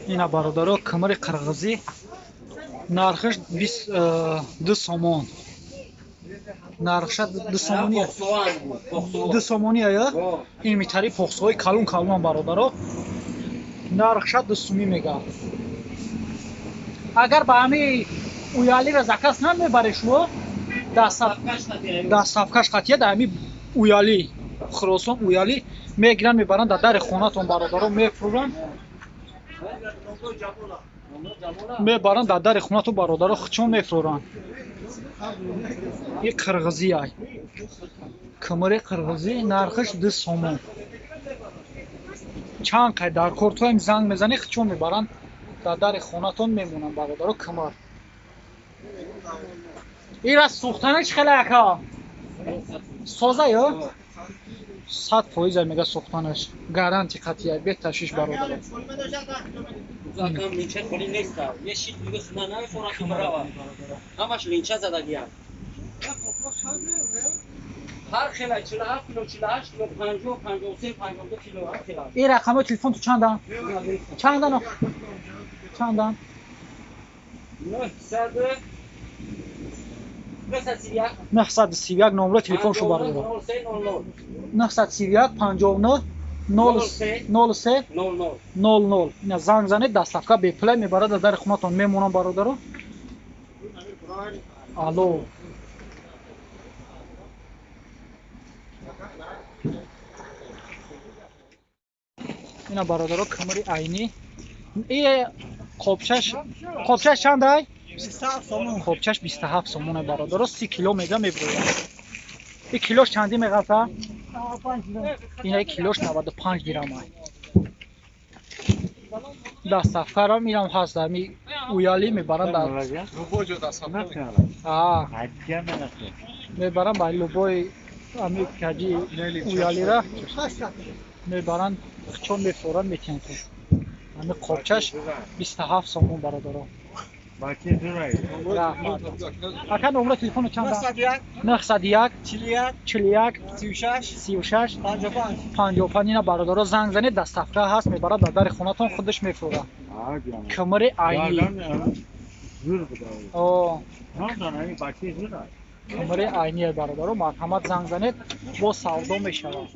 ина бародаро камари қирғизӣ нархаш 22 сомон. Нархша 2 сомония. 2 сомония я? Ин митари похсои калон калон бародаро. Нархша 2 сомӣ мегав. Агар ба ами уялира заказ намебаре шумо дастафкаш қатия да ами уяли хиросон уяли мегиран мебаранд дар дари хонатон бародаро мефурӯранд. Мебаранд дар дари хонатон бародаро хичон мефурӯранд. И қирғизия. Камари қирғизӣ нархаш 2 сомон. Чанд қай дар кортоим занг мезани хичон мебаранд дар дари хонатон мемонанд бародаро камар. Ира сухтана чӣ хела ака? Соза ё? 100% мега сухтанаш. Гаранти қатия бе ташвиш бародаро. Закам линча коли нест. Є шит دیگه сумана форати брава. Ҳамаш линча задагия. Ҳар хела 47 кило, 48 кило, 50, 53, 52 кило ҳар хела. این رقم تلفن تو چندن؟ چندن؟ چندن؟ 931 نمره تلفن شو برای 931 59 03 00 اینا زنگ زنید دستافکا به پلی میبرد در خونتون میمونم برادرو. الو اینا برادرو کمری عینی این قبچش چند ای؟ 27 سومون. قبچش 27 سومونه برادرو 30 کیلو میگه میبروید. این کیلوش چندی میگه؟ اینا کیلوش 95 درم ای. دستافکا را میرم هست در می اویالی میبرم در لوبو جو دستافکا میبرم با لوبوی امی کجی اویالی را میبرن چون میفورن میتین تو امی قبچش 27 سومون برادرو. باکی درای اکا نمره تلفن چند 901 41 36 55 اینا برادرو زنگ زنید دستافکا هست میبرد در در خونتون خودش میفوره. کمری عینی کمری عینی برادرو مرحمت زنگ زنید با سودا میشود.